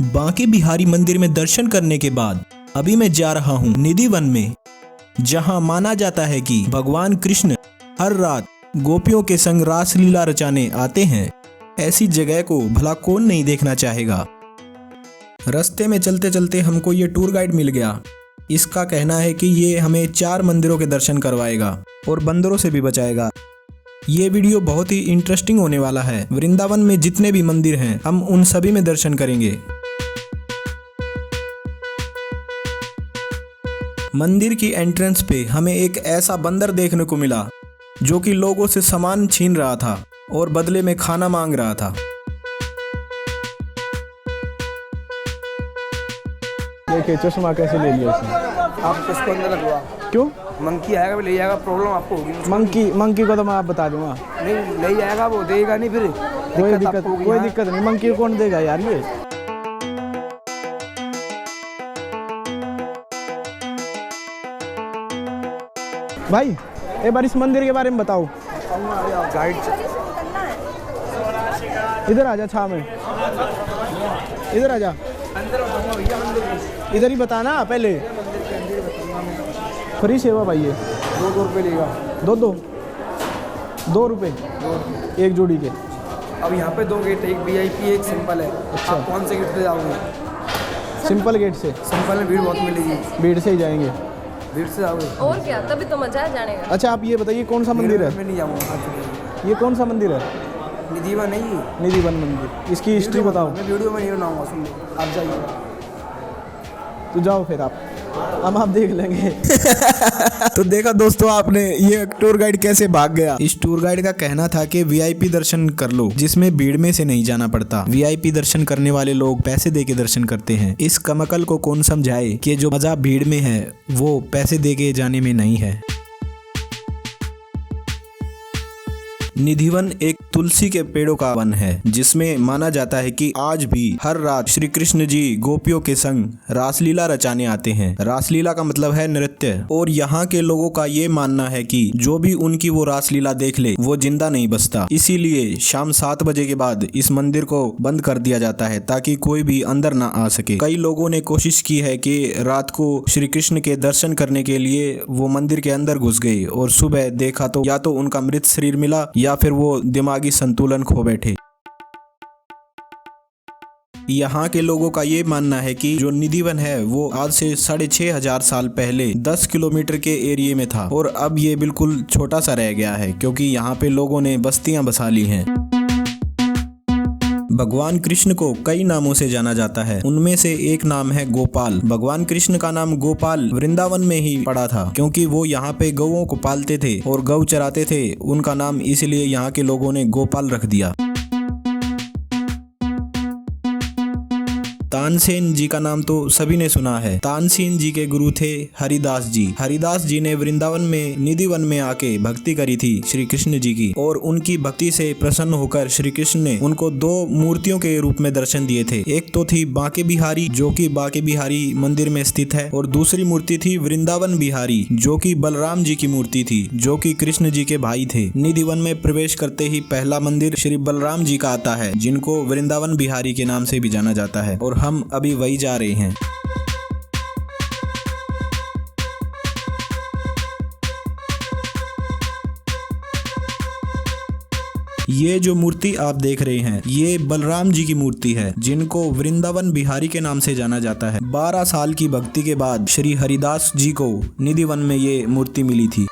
बांके बिहारी मंदिर में दर्शन करने के बाद अभी मैं जा रहा हूँ निधि वन में, जहाँ माना जाता है कि भगवान कृष्ण हर रात गोपियों के संग रासलीला रचाने आते हैं। ऐसी जगह को भला कौन नहीं देखना चाहेगा। रास्ते में चलते चलते हमको ये टूर गाइड मिल गया। इसका कहना है कि ये हमें 4 मंदिरों के दर्शन करवाएगा और बंदरों से भी बचाएगा। ये वीडियो बहुत ही इंटरेस्टिंग होने वाला है। वृंदावन में जितने भी मंदिर हैं हम उन सभी में दर्शन करेंगे। मंदिर की एंट्रेंस पे हमें एक ऐसा बंदर देखने को मिला जो कि लोगों से सामान छीन रहा था और बदले में खाना मांग रहा था। देखिए चश्मा कैसे ले लिया इसने। आप किसको अंदर लगवा? क्यों? मंकी आएगा भी ले जाएगा, प्रॉब्लम आपको होगी। मंकी को तो मैं आप बता दूंगा। नहीं ले जाएगा, वो देगा नहीं फिर कोई दिक्कत नहीं। मंकी को कौन देगा यार ये। भाई एक बार इस मंदिर के बारे में बताओ। गाइड इधर आ जा, छा में इधर आ जा। इधर ही बताना पहले। फ्री सेवा भाई ये 2 रुपये लेगा। 2 रुपये एक जोड़ी के। अब यहाँ पे 2 गेट है, एक VIP एक सिंपल है। अच्छा। आप कौन से गेट पे जाओगे? सिंपल गेट से। सिंपल में भीड़ बहुत मिलेगी। भीड़ से ही जाएंगे। भीड़ से जाओगे और क्या, तभी तो मजा जाने का। अच्छा आप ये बताइए कौन सा मंदिर है? मैं नहीं जाऊँगा। ये कौन सा मंदिर है? निधि वन नहीं, निधि वन मंदिर। इसकी हिस्ट्री बताओ। मैं वीडियो में नहीं बनाऊंगा, सुन लो आप जाइए। तो जाओ फिर आप, हम आप देख लेंगे। तो देखा दोस्तों आपने ये टूर गाइड कैसे भाग गया। इस टूर गाइड का कहना था कि VIP दर्शन कर लो, जिसमें भीड़ में से नहीं जाना पड़ता। VIP दर्शन करने वाले लोग पैसे दे के दर्शन करते हैं। इस कमकल को कौन समझाए कि जो मजा भीड़ में है वो पैसे दे के जाने में नहीं है। निधिवन एक तुलसी के पेड़ों का वन है, जिसमें माना जाता है कि आज भी हर रात श्री कृष्ण जी गोपियों के संग रासलीला रचाने आते हैं। रासलीला का मतलब है नृत्य, और यहाँ के लोगों का ये मानना है कि जो भी उनकी वो रासलीला देख ले वो जिंदा नहीं बचता। इसीलिए शाम 7 बजे के बाद इस मंदिर को बंद कर दिया जाता है ताकि कोई भी अंदर ना आ सके। कई लोगों ने कोशिश की है कि रात को श्री कृष्ण के दर्शन करने के लिए वो मंदिर के अंदर घुस गए और सुबह देखा तो या तो उनका मृत शरीर मिला या फिर वो दिमागी संतुलन खो बैठे। यहाँ के लोगों का ये मानना है कि जो निधि वन है वो आज से 6500 साल पहले 10 किलोमीटर के एरिया में था, और अब ये बिल्कुल छोटा सा रह गया है क्योंकि यहाँ पे लोगों ने बस्तियां बसा ली हैं। भगवान कृष्ण को कई नामों से जाना जाता है, उनमें से एक नाम है गोपाल। भगवान कृष्ण का नाम गोपाल वृंदावन में ही पड़ा था क्योंकि वो यहाँ पे गौओं को पालते थे और गौ चराते थे। उनका नाम इसलिए यहाँ के लोगों ने गोपाल रख दिया। तानसेन जी का नाम तो सभी ने सुना है। तानसेन जी के गुरु थे हरिदास जी। हरिदास जी ने वृंदावन में निधि वन में आके भक्ति करी थी श्री कृष्ण जी की, और उनकी भक्ति से प्रसन्न होकर श्री कृष्ण ने उनको 2 मूर्तियों के रूप में दर्शन दिए थे। एक तो थी बांके बिहारी जो कि बांके बिहारी मंदिर में स्थित है, और दूसरी मूर्ति थी वृंदावन बिहारी जो कि बलराम जी की मूर्ति थी, जो कि कृष्ण जी के भाई थे। निधि वन में प्रवेश करते ही पहला मंदिर श्री बलराम जी का आता है, जिनको वृंदावन बिहारी के नाम से भी जाना जाता है, और हम अभी वही जा रहे हैं। ये जो मूर्ति आप देख रहे हैं ये बलराम जी की मूर्ति है, जिनको वृंदावन बिहारी के नाम से जाना जाता है। 12 साल की भक्ति के बाद श्री हरिदास जी को निधि वन में ये मूर्ति मिली थी।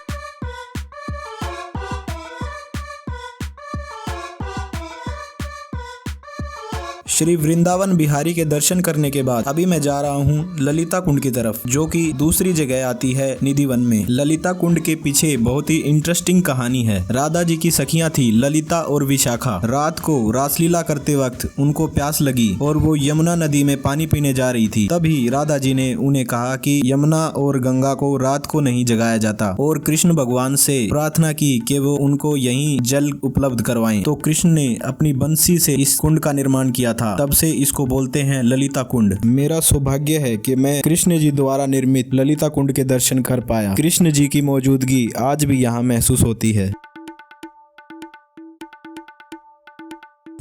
श्री वृंदावन बिहारी के दर्शन करने के बाद अभी मैं जा रहा हूँ ललिता कुंड की तरफ, जो कि दूसरी जगह आती है निधि वन में। ललिता कुंड के पीछे बहुत ही इंटरेस्टिंग कहानी है। राधा जी की सखियां थी ललिता और विशाखा। रात को रासलीला करते वक्त उनको प्यास लगी और वो यमुना नदी में पानी पीने जा रही थी। तभी राधा जी ने उन्हें कहा कि यमुना और गंगा को रात को नहीं जगाया जाता, और कृष्ण भगवान से प्रार्थना की कि वो उनको यहीं जल उपलब्ध करवाएं। तो कृष्ण ने अपनी बंसी से इस कुंड का निर्माण किया था। तब से इसको बोलते हैं ललिता कुंड। मेरा सौभाग्य है कि मैं कृष्ण जी द्वारा निर्मित ललिता कुंड के दर्शन कर पाया। कृष्ण जी की मौजूदगी आज भी यहाँ महसूस होती है।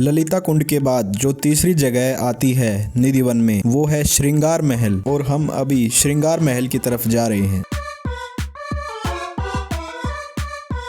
ललिता कुंड के बाद जो तीसरी जगह आती है निधिवन में वो है श्रृंगार महल, और हम अभी श्रृंगार महल की तरफ जा रहे हैं।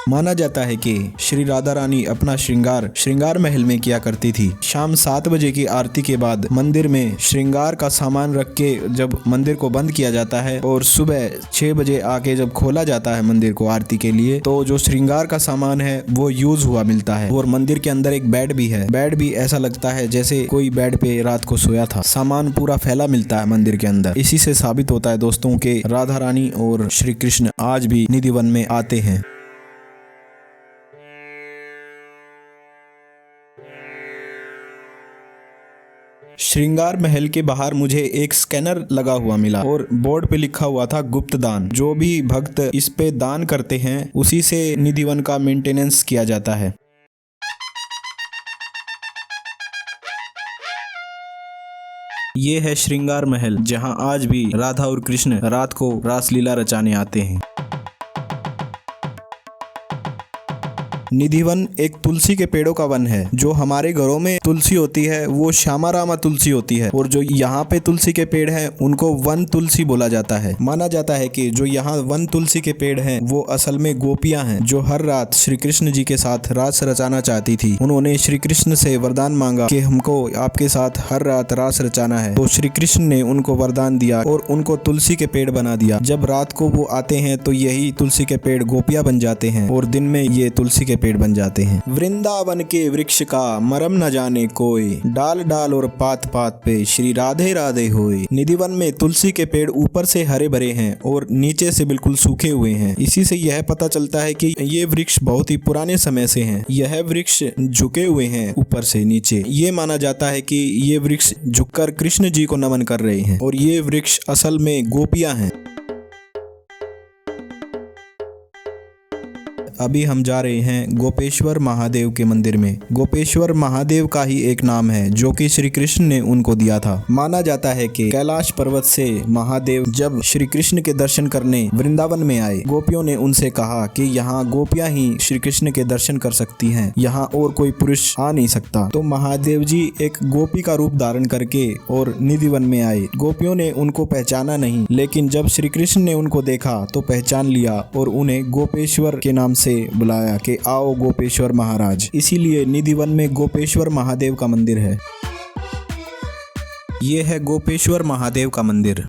माना जाता है कि श्री राधा रानी अपना श्रृंगार महल में किया करती थी। शाम 7 बजे की आरती के बाद मंदिर में श्रृंगार का सामान रख के जब मंदिर को बंद किया जाता है और सुबह 6 बजे आके जब खोला जाता है मंदिर को आरती के लिए, तो जो श्रृंगार का सामान है वो यूज हुआ मिलता है। और मंदिर के अंदर एक बेड भी है। बेड भी ऐसा लगता है जैसे कोई बेड पे रात को सोया था। सामान पूरा फैला मिलता है मंदिर के अंदर। इसी से साबित होता है दोस्तों के राधा रानी और श्री कृष्ण आज भी निधिवन में आते हैं। श्रृंगार महल के बाहर मुझे एक स्कैनर लगा हुआ मिला और बोर्ड पे लिखा हुआ था गुप्त दान। जो भी भक्त इस पे दान करते हैं उसी से निधिवन का मेंटेनेंस किया जाता है। ये है श्रृंगार महल, जहां आज भी राधा और कृष्ण रात को रासलीला रचाने आते हैं। निधिवन एक तुलसी के पेड़ों का वन है। जो हमारे घरों में तुलसी होती है वो श्यामा रामा तुलसी होती है, और जो यहाँ पे तुलसी के पेड़ हैं उनको वन तुलसी बोला जाता है। माना जाता है कि जो यहाँ वन तुलसी के पेड़ हैं वो असल में गोपियां हैं, जो हर रात श्री कृष्ण जी के साथ रास रचाना चाहती थी। उन्होंने श्री कृष्ण से वरदान मांगा कि हमको आपके साथ हर रात रास रचाना है, तो श्री कृष्ण ने उनको वरदान दिया और उनको तुलसी के पेड़ बना दिया। जब रात को वो आते हैं तो यही तुलसी के पेड़ गोपियां बन जाते हैं और दिन में ये तुलसी के पेड़ बन जाते हैं। वृंदावन के वृक्ष का मरम न जाने कोई, डाल डाल और पात पात पे श्री राधे राधे होए। निधिवन में तुलसी के पेड़ ऊपर से हरे भरे हैं और नीचे से बिल्कुल सूखे हुए हैं। इसी से यह पता चलता है कि ये वृक्ष बहुत ही पुराने समय से हैं। यह वृक्ष झुके हुए हैं ऊपर से नीचे। ये माना जाता है कि ये वृक्ष झुककर कृष्ण जी को नमन कर रहे हैं, और ये वृक्ष असल में गोपियां हैं। अभी हम जा रहे हैं गोपेश्वर महादेव के मंदिर में। गोपेश्वर महादेव का ही एक नाम है जो कि श्री कृष्ण ने उनको दिया था। माना जाता है कि कैलाश पर्वत से महादेव जब श्री कृष्ण के दर्शन करने वृंदावन में आए, गोपियों ने उनसे कहा कि यहाँ गोपियां ही श्री कृष्ण के दर्शन कर सकती हैं, यहाँ और कोई पुरुष आ नहीं सकता। तो महादेव जी एक गोपी का रूप धारण करके और निधिवन में आए। गोपियों ने उनको पहचाना नहीं, लेकिन जब श्री कृष्ण ने उनको देखा तो पहचान लिया और उन्हें गोपेश्वर के नाम से बुलाया कि आओ गोपेश्वर महाराज। इसीलिए निधिवन में गोपेश्वर महादेव का मंदिर है। ये है गोपेश्वर महादेव का मंदिर।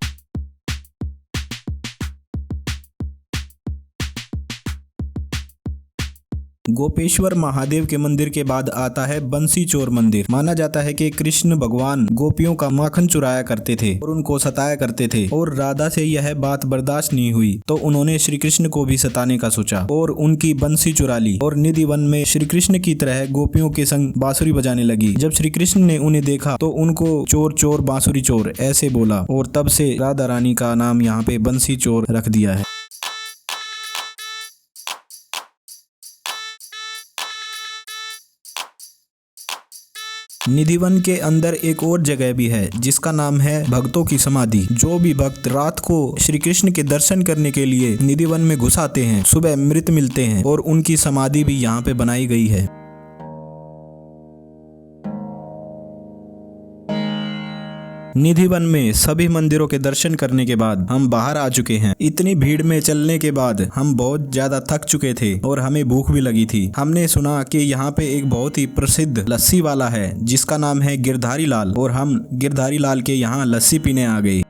गोपेश्वर महादेव के मंदिर के बाद आता है बंसी चोर मंदिर। माना जाता है कि कृष्ण भगवान गोपियों का माखन चुराया करते थे और उनको सताया करते थे, और राधा से यह बात बर्दाश्त नहीं हुई तो उन्होंने श्री कृष्ण को भी सताने का सोचा और उनकी बंसी चुरा ली और निधिवन में श्री कृष्ण की तरह गोपियों के संग बांसुरी बजाने लगी। जब श्री कृष्ण ने उन्हें देखा तो उनको चोर चोर बांसुरी चोर ऐसे बोला, और तब से राधा रानी का नाम यहाँ पे बंसी चोर रख दिया है। निधिवन के अंदर एक और जगह भी है जिसका नाम है भक्तों की समाधि। जो भी भक्त रात को श्री कृष्ण के दर्शन करने के लिए निधिवन में घुस आते हैं, सुबह मृत मिलते हैं, और उनकी समाधि भी यहाँ पे बनाई गई है। निधिवन में सभी मंदिरों के दर्शन करने के बाद हम बाहर आ चुके हैं। इतनी भीड़ में चलने के बाद हम बहुत ज्यादा थक चुके थे और हमें भूख भी लगी थी। हमने सुना कि यहाँ पे एक बहुत ही प्रसिद्ध लस्सी वाला है जिसका नाम है गिरधारी लाल, और हम गिरधारी लाल के यहाँ लस्सी पीने आ गए।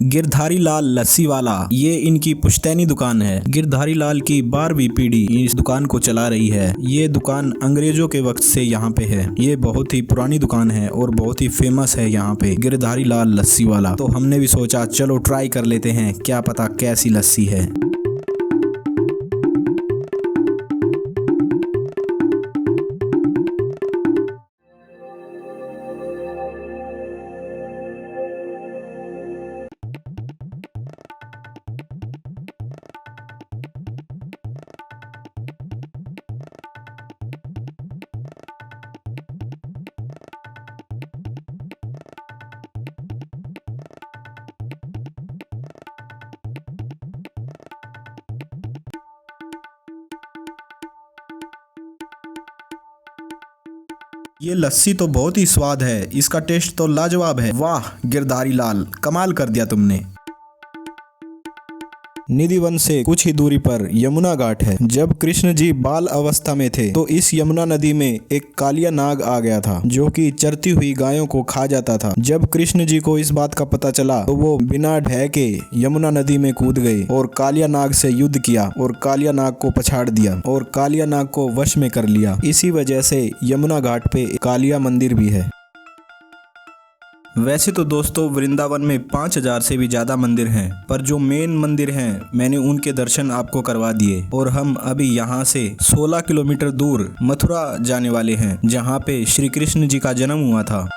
गिरधारी लाल लस्सी वाला ये इनकी पुश्तैनी दुकान है। गिरधारी लाल की 12वीं पीढ़ी इस दुकान को चला रही है। ये दुकान अंग्रेजों के वक्त से यहाँ पे है। ये बहुत ही पुरानी दुकान है और बहुत ही फेमस है यहाँ पे गिरधारी लाल लस्सी वाला। तो हमने भी सोचा चलो ट्राई कर लेते हैं, क्या पता कैसी लस्सी है। ये लस्सी तो बहुत ही स्वाद है, इसका टेस्ट तो लाजवाब है। वाह गिरधारी लाल, कमाल कर दिया तुमने। निधि वन से कुछ ही दूरी पर यमुना घाट है। जब कृष्ण जी बाल अवस्था में थे तो इस यमुना नदी में एक कालिया नाग आ गया था जो कि चरती हुई गायों को खा जाता था। जब कृष्ण जी को इस बात का पता चला तो वो बिना भय के यमुना नदी में कूद गए और कालिया नाग से युद्ध किया और कालिया नाग को पछाड़ दिया और कालिया नाग को वश में कर लिया। इसी वजह से यमुना घाट पे कालिया मंदिर भी है। वैसे तो दोस्तों वृंदावन में 5000 से भी ज़्यादा मंदिर हैं, पर जो मेन मंदिर हैं मैंने उनके दर्शन आपको करवा दिए और हम अभी यहाँ से 16 किलोमीटर दूर मथुरा जाने वाले हैं जहाँ पे श्री कृष्ण जी का जन्म हुआ था।